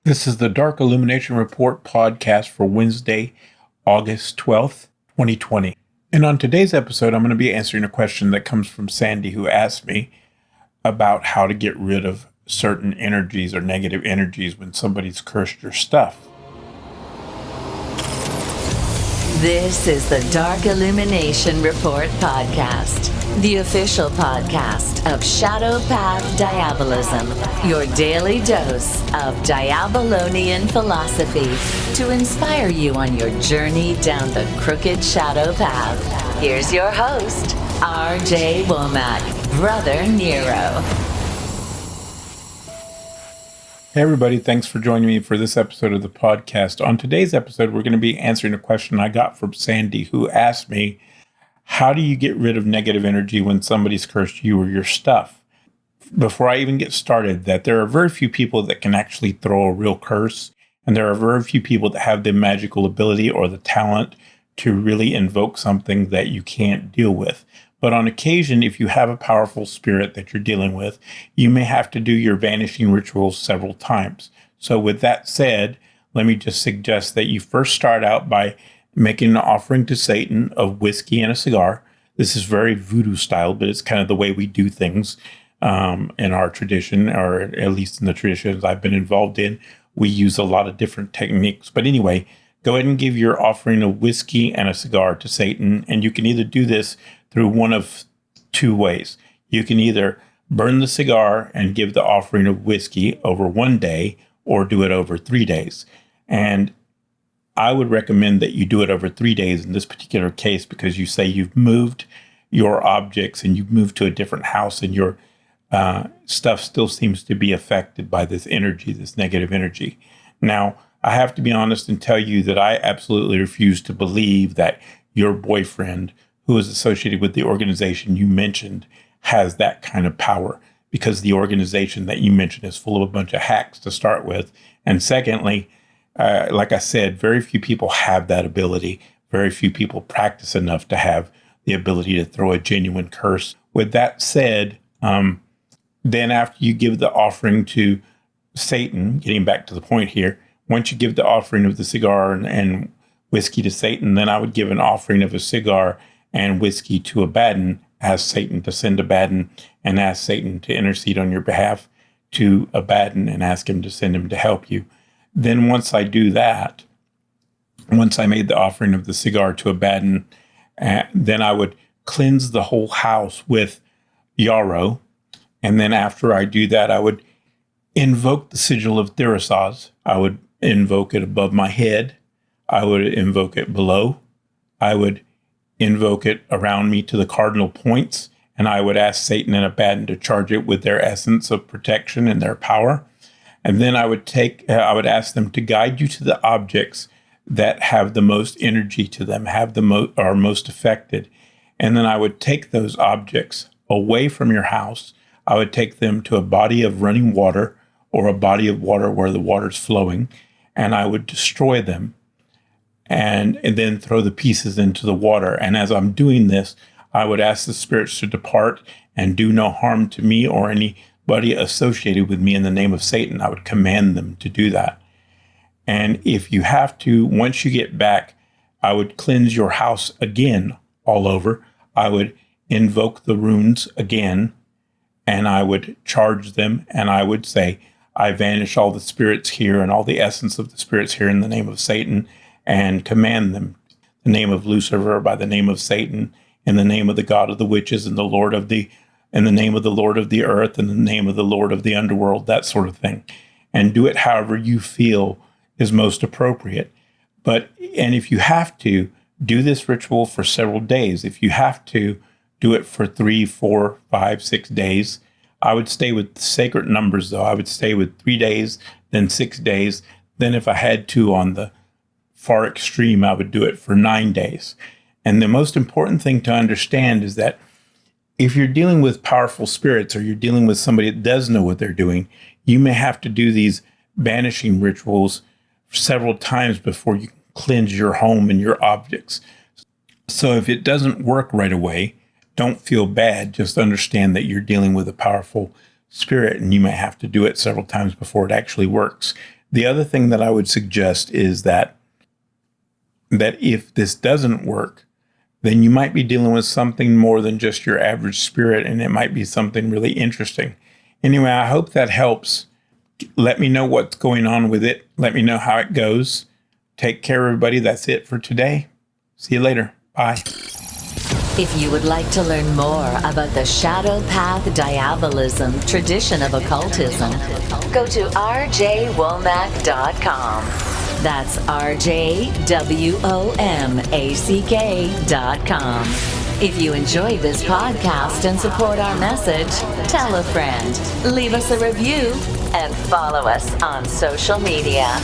This is the Dark Illumination Report podcast for Wednesday, August 12th, 2020. And on today's episode, I'm going to be answering a question that comes from Sandy, who asked me about how to get rid of certain energies or negative energies when somebody's cursed your stuff. This is the Dark Illumination Report podcast, the official podcast of Shadow Path Diabolism, your daily dose of Diabolonian philosophy to inspire you on your journey down the crooked shadow path. Here's your host, R.J. Womack, Brother Nero. Hey everybody, thanks for joining me for this episode of the podcast. On today's episode, we're going to be answering a question I got from Sandy, who asked me, how do you get rid of negative energy when somebody's cursed you or your stuff? Before I even get started, that there are very few people that can actually throw a real curse, and there are very few people that have the magical ability or the talent to really invoke something that you can't deal with. But on occasion, if you have a powerful spirit that you're dealing with, you may have to do your vanishing rituals several times. So with that said, let me just suggest that you first start out by making an offering to Satan of whiskey and a cigar. This is very voodoo style, but it's kind of the way we do things in our tradition, or at least in the traditions I've been involved in. We use a lot of different techniques. But anyway, go ahead and give your offering of whiskey and a cigar to Satan. And you can either do this through one of two ways. You can either burn the cigar and give the offering of whiskey over one day, or do it over 3 days. And I would recommend that you do it over 3 days in this particular case, because you say you've moved your objects and you've moved to a different house, and your stuff still seems to be affected by this energy, this negative energy. Now, I have to be honest and tell you that I absolutely refuse to believe that your boyfriend, who is associated with the organization you mentioned, has that kind of power, because the organization that you mentioned is full of a bunch of hacks to start with. And secondly, like I said, very few people have that ability. Very few people practice enough to have the ability to throw a genuine curse. With that said, then after you give the offering to Satan, getting back to the point here, once you give the offering of the cigar and whiskey to Satan, then I would give an offering of a cigar and whiskey to Abaddon, ask Satan to send Abaddon, and ask Satan to intercede on your behalf to Abaddon and ask him to send him to help you. Then once I do that, once I made the offering of the cigar to Abaddon, then I would cleanse the whole house with yarrow. And then after I do that, I would invoke the sigil of Therisaz. I would invoke it above my head. I would invoke it below. I would invoke it around me to the cardinal points, and I would ask Satan and Abaddon to charge it with their essence of protection and their power. And then I would ask them to guide you to the objects that have the most energy to them, are most affected. And then I would take those objects away from your house. I would take them to a body of running water, or a body of water where the water's flowing, and I would destroy them. And then throw the pieces into the water. And as I'm doing this, I would ask the spirits to depart and do no harm to me or anybody associated with me in the name of Satan. I would command them to do that. And if you have to, once you get back, I would cleanse your house again all over. I would invoke the runes again, and I would charge them, and I would say, I vanish all the spirits here and all the essence of the spirits here in the name of Satan, and command them, the name of Lucifer, by the name of Satan, in the name of the God of the witches, and in the name of the Lord of the earth, and the name of the Lord of the underworld, that sort of thing. And do it however you feel is most appropriate. And if you have to, do this ritual for several days. If you have to, do it for 3, 4, 5, 6 days. I would stay with sacred numbers, though. I would stay with 3 days, then 6 days. Then if I had to, on the far extreme, I would do it for 9 days. And the most important thing to understand is that if you're dealing with powerful spirits, or you're dealing with somebody that does know what they're doing, you may have to do these banishing rituals several times before you cleanse your home and your objects. So if it doesn't work right away, don't feel bad. Just understand that you're dealing with a powerful spirit, and you may have to do it several times before it actually works. The other thing that I would suggest is that if this doesn't work, then you might be dealing with something more than just your average spirit, and it might be something really interesting. Anyway, I hope that helps. Let me know what's going on with it. Let me know how it goes. Take care, everybody. That's it for today. See you later. Bye. If you would like to learn more about the Shadow Path Diabolism tradition of occultism, go to rjwomack.com. That's rjwomack.com. If you enjoyed this podcast and support our message, tell a friend, leave us a review, and follow us on social media.